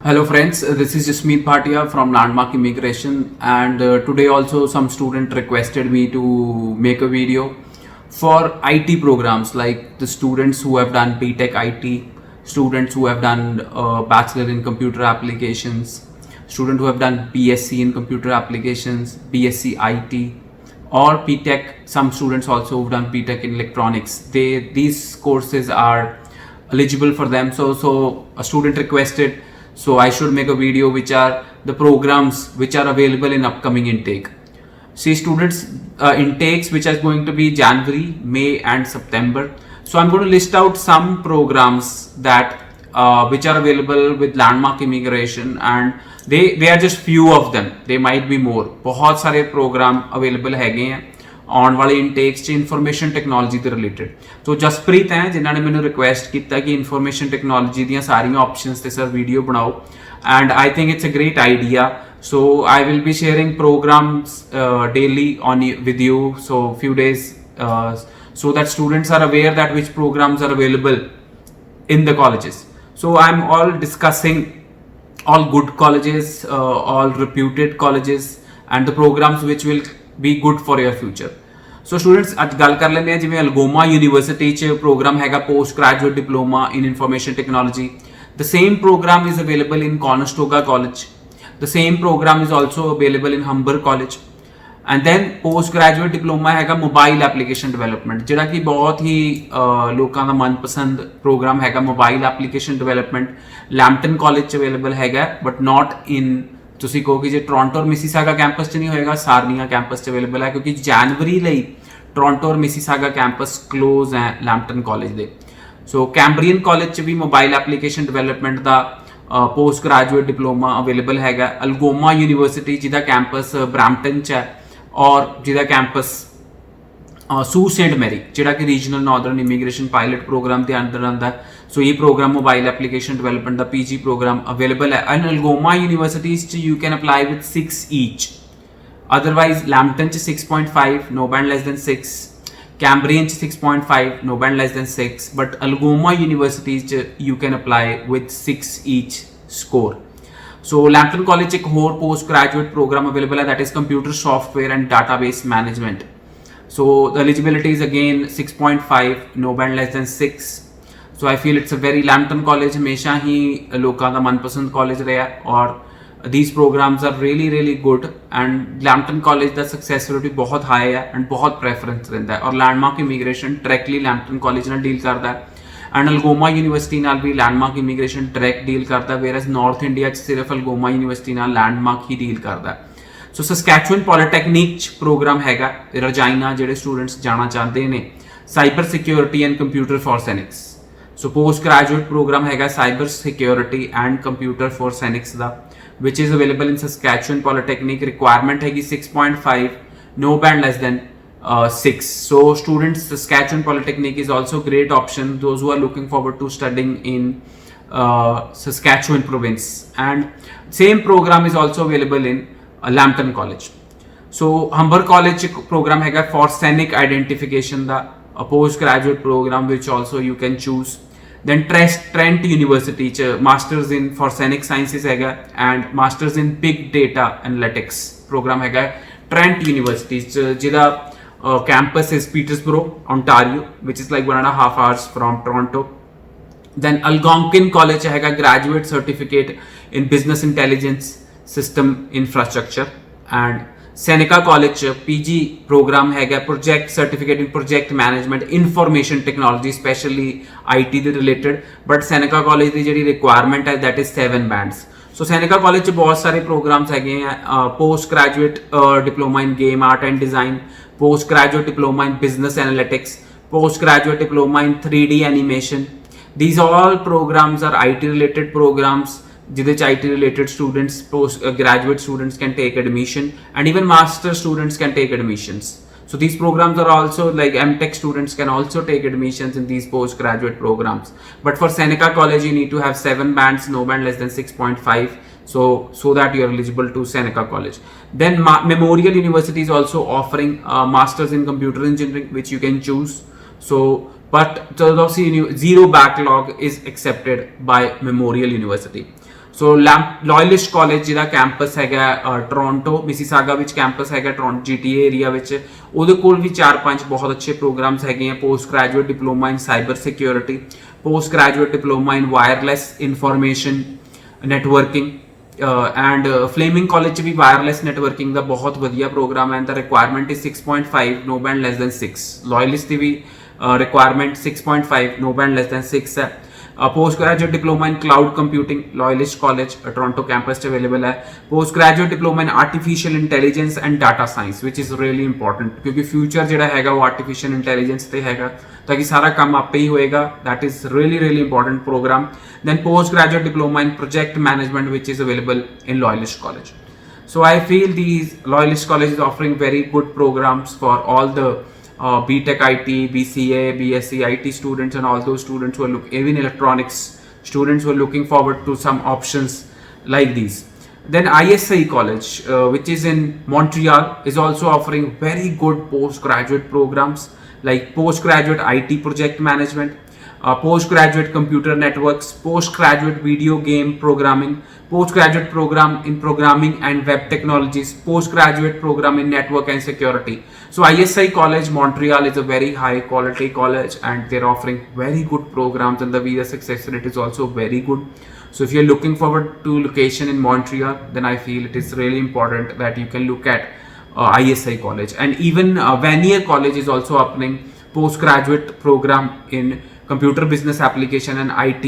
Hello friends, this is Jasmeet Bhatia from Landmark Immigration, and today also some student requested me to make a video for IT programs, like the students who have done BTech IT, students who have done Bachelor in Computer Applications, students who have done BSc in Computer Applications, BSc IT, or PTech. Some students also who've done PTech in Electronics. These courses are eligible for them. So a student requested, so I should make a video which are the programs which are available in upcoming intake. See students, intakes which are going to be January, May and September. So I'm going to list out some programs that which are available with Landmark Immigration, and they are just few of them. They might be more. बहुत सारे program available हैगे हैं ਆਉਣ ਵਾਲੇ intakes 'ਚ information technology ਦੇ related. ਸੋ ਜਸਪ੍ਰੀਤ ਹੈ ਜਿਨ੍ਹਾਂ ਨੇ ਮੈਨੂੰ ਰਿਕੁਐਸਟ ਕੀਤਾ ਕਿ ਇਨਫੋਰਮੇਸ਼ਨ ਟੈਕਨੋਲੋਜੀ ਦੀਆਂ ਸਾਰੀਆਂ ਆਪਸ਼ਨਸ ਤੇ ਸਰ ਵੀਡੀਓ ਬਣਾਓ, and I think it's a great idea. So I will be sharing programs daily on with you, so few days, so that students are aware that which programs are available in the colleges. So I'm all discussing all good colleges, all reputed colleges and the programs which will be good for your future. So students, ਅੱਜ ਗੱਲ ਕਰ ਲੈਂਦੇ ਹਾਂ ਜਿਵੇਂ Algoma university 'ਚ program ਹੈਗਾ post graduate diploma in information technology. The same program is available in Conestoga College. The same program is also available in Humber College. And then post graduate diploma ਹੈਗਾ mobile application development, ਜਿਹੜਾ ਕਿ ਬਹੁਤ ਹੀ ਲੋਕਾਂ ਦਾ ਮਨਪਸੰਦ programme ਹੈਗਾ। Mobile application development Lambton college 'ਚ available ਹੈਗਾ, but not ਇਨ, ਤੁਸੀਂ ਕਹੋ ਕਿ ਜੇ ਟੋਰਾਂਟੋ ਔਰ ਮਿਸੀਸਾਗਾ ਕੈਂਪਸ 'ਚ ਨਹੀਂ ਹੋਏਗਾ, ਸਾਰਨੀਆ ਕੈਂਪਸ 'ਚ ਅਵੇਲੇਬਲ ਹੈ, ਕਿਉਂਕਿ ਜਨਵਰੀ ਲਈ ਟੋਰਾਂਟੋ ਔਰ ਮਿਸੀਸਾਗਾ ਕੈਂਪਸ ਕਲੋਜ਼ ਹੈ ਲੈਂਪਟਨ ਕਾਲਜ ਦੇ। ਸੋ ਕੈਂਬਰੀਅਨ ਕਾਲਜ 'ਚ ਵੀ ਮੋਬਾਈਲ ਐਪਲੀਕੇਸ਼ਨ ਡਿਵੈਲਪਮੈਂਟ ਦਾ ਪੋਸਟ ਗ੍ਰੈਜੂਏਟ ਡਿਪਲੋਮਾ ਅਵੇਲੇਬਲ ਹੈਗਾ। ਅਲਗੋਮਾ ਯੂਨੀਵਰਸਿਟੀ ਜਿਹਦਾ ਕੈਂਪਸ ਬਰੈਂਪਟਨ 'ਚ ਹੈ, ਔਰ ਜਿਹਦਾ ਕੈਂਪਸ ਸੂ ਸੇਂਟ ਮੈਰੀ ਜਿਹੜਾ ਕਿ regional northern immigration pilot program ਦੇ ਅੰਦਰ ਆਉਂਦਾ। ਸੋ ਇਹ ਪ੍ਰੋਗਰਾਮ ਮੋਬਾਈਲ ਐਪਲੀਕੇਸ਼ਨ ਡਿਵੈਲਪਮੈਂਟ ਦਾ ਪੀਜੀ ਪ੍ਰੋਗਰਾਮ ਅਵੇਲੇਬਲ ਹੈ। ਐਂਡ ਅਲਗੋਮਾ ਯੂਨੀਵਰਸਿਟੀਜ਼ 'ਚ you can apply with 6 each. Otherwise Lambton 'ਚ 6.5, no band less than 6, Cambrian 'ਚ 6.5, no band less than 6, but Algoma universities 'ਚ you can apply with 6 each score. So Lambton College एक और post graduate program available है, that is computer software and database management. So the eligibility is again 6.5, no band less than 6. So I feel it's a very Lambton College हमेशा ही लोगों का मनपसंद college रहा है, और these programs are really good, and Lambton College का success rate भी बहुत high है and बहुत preference रहता है, और Landmark Immigration directly Lambton College ਨਾਲ deal करता है, ਐਂਡ ਅਲਗੋਮਾ ਯੂਨੀਵਰਸਿਟੀ ਨਾਲ ਵੀ ਲੈਂਡਮਾਰਕ ਇਮੀਗ੍ਰੇਸ਼ਨ ਡਾਇਰੈਕਟ ਡੀਲ ਕਰਦਾ, ਵੇਅਰਐਜ਼ ਨਾਰਥ ਇੰਡੀਆ 'ਚ ਸਿਰਫ ਅਲਗੋਮਾ ਯੂਨੀਵਰਸਿਟੀ ਨਾਲ ਲੈਂਡਮਾਰਕ ਹੀ ਡੀਲ ਕਰਦਾ। ਸੋ ਸਸਕੈਚੁਅਨ ਪੋਲੀਟੈਕਨਿਕ 'ਚ ਪ੍ਰੋਗਰਾਮ ਹੈਗਾ ਰਜਾਈਨਾ, ਜਿਹੜੇ ਸਟੂਡੈਂਟਸ ਜਾਣਾ ਚਾਹੁੰਦੇ ਨੇ cyber security and computer forensics. So post graduate program ਹੈਗਾ cyber security and computer forensics ਦਾ, which is available in Saskatchewan polytechnic. Requirement ਹੈਗੀ 6.5, no band less than 6. So students, Saskatchewan Polytechnic is also a great option, those who are looking forward to studying in Saskatchewan province. And same program is also available in Lambton College. So Humber College program है for scenic identification, the a postgraduate program which also you can choose. Then Trent University masters in for scenic sciences है, and masters in big data analytics program है Trent University, जिदा campus is Petersburg, Ontario, which is like 1.5 hours from Toronto. Then Algonquin College है graduate certificate in business intelligence system infrastructure, and Seneca College PG program है project certificate in project management information technology, especially IT ਦੇ related, but Seneca College ਦੀ ਜਿਹੜੀ requirement है that is 7 bands. So Seneca college 'ਚ बहुत सारे programs हैगे हैं, post graduate diploma in game art and design, post graduate diploma in business analytics, post graduate diploma in 3D animation. These all programs are IT related programs, जिहदे च IT related students, post graduate students can take admission, and even master students can take admissions. So these programs are also like MTech students can also take admissions in these postgraduate programs. But for Seneca College, you need to have 7 bands, no band less than 6.5. So that you are eligible to Seneca College. Then Memorial University is also offering masters in computer engineering, which you can choose. So, but zero backlog is accepted by Memorial University. So Loyalist college ਜਿਹਦਾ campus ਹੈਗਾ Toronto Mississauga ਵਿੱਚ campus ਹੈਗਾ Toronto GTA area ਵਿੱਚ, ਉਹਦੇ ਕੋਲ ਵੀ 4-5 ਬਹੁਤ ਅੱਛੇ programs ਹੈਗੇ ਆ। Post graduate diploma in cyber security, post graduate diploma in wireless information networking and Fleming college 'ਚ ਵੀ ਵਾਇਰਲੈਸ ਨੈਟਵਰਕਿੰਗ ਦਾ ਬਹੁਤ ਵਧੀਆ ਪ੍ਰੋਗਰਾਮ ਹੈ। ਦਾ requirement is 6.5 no band less than 6। Loyalist ਦੀ ਵੀ requirement 6.5 no band less than 6 ਹੈ। Post graduate diploma in cloud computing Loyalist college Toronto campus available है। Post graduate diploma in artificial intelligence and data science which is really important, क्योंकि future जो हैगा वो artificial intelligence से हैगा, ताकि सारा काम आपे ही होएगा। That is really important program. Then post graduate diploma in project management which is available in Loyalist College. So I feel these Loyalist College is offering very good programs for all the BTech IT, BCA, BSc IT students and all those students who are even electronics students who are looking forward to some options like these. Then ISI College, which is in Montreal, is also offering very good postgraduate programs like postgraduate IT project management, postgraduate computer networks, postgraduate video game programming, postgraduate program in programming and web technologies, postgraduate program in network and security. So ISI College Montreal is a very high quality college and they're offering very good programs, and the visa success rate is also very good. So if you're looking forward to location in Montreal, then I feel it is really important that you can look at ISI College. And even Vanier College is also offering postgraduate program in computer business application and IT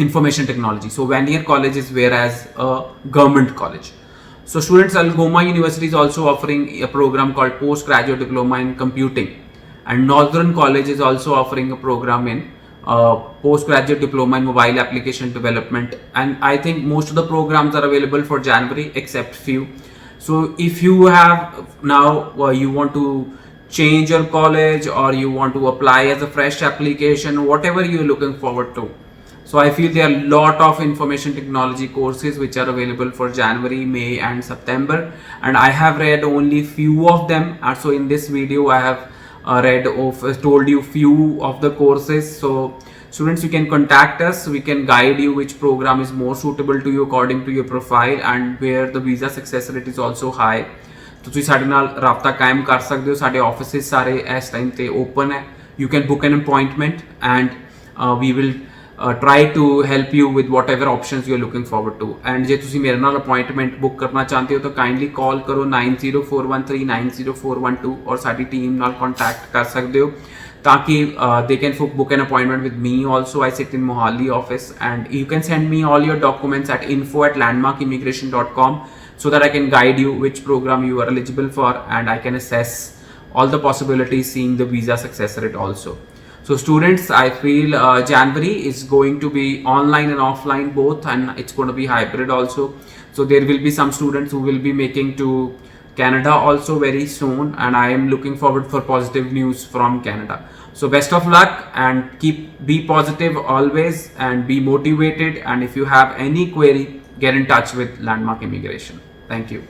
information technology. So Vanier College is whereas a government college. So students, Algoma University is also offering a program called postgraduate diploma in computing, and Northern College is also offering a program in postgraduate diploma in mobile application development. And I think most of the programs are available for January except few. So if you have now you want to change your college or you want to apply as a fresh application, whatever you're looking forward to, so I feel there are a lot of information technology courses which are available for January, May and September, and I have read only few of them. And so in this video I have told you few of the courses. So students, you can contact us, we can guide you which program is more suitable to you according to your profile and where the visa success rate is also high. ਤੁਸੀਂ ਸਾਡੇ ਨਾਲ ਰਾਬਤਾ ਕਾਇਮ ਕਰ ਸਕਦੇ ਹੋ। ਸਾਡੇ offices ਸਾਰੇ ਇਸ ਟਾਈਮ ਤੇ ਓਪਨ ਹੈ। You can book an appointment and we will try to help you with whatever options you are looking forward to. And ਜੇ ਤੁਸੀਂ ਮੇਰੇ ਨਾਲ ਅਪਾਇੰਟਮੈਂਟ ਬੁੱਕ ਕਰਨਾ ਚਾਹੁੰਦੇ ਹੋ ਤਾਂ ਕਾਈਂਡਲੀ ਕਾਲ ਕਰੋ 9041390412 ਔਰ ਸਾਡੀ ਟੀਮ ਨਾਲ ਕੰਟੈਕਟ ਕਰ ਸਕਦੇ ਹੋ ਤਾਂ ਕਿ they can book an appointment with me also. I sit in Mohali office, and you can send me all your documents at info@landmarkimmigration.com so that I can guide you which program you are eligible for, and I can assess all the possibilities seeing the visa success rate also. So students, I feel January is going to be online and offline both, and it's going to be hybrid also. So there will be some students who will be making to Canada also very soon, and I am looking forward for positive news from Canada. So best of luck, and be positive always and be motivated. And if you have any query, get in touch with Landmark Immigration. Thank you.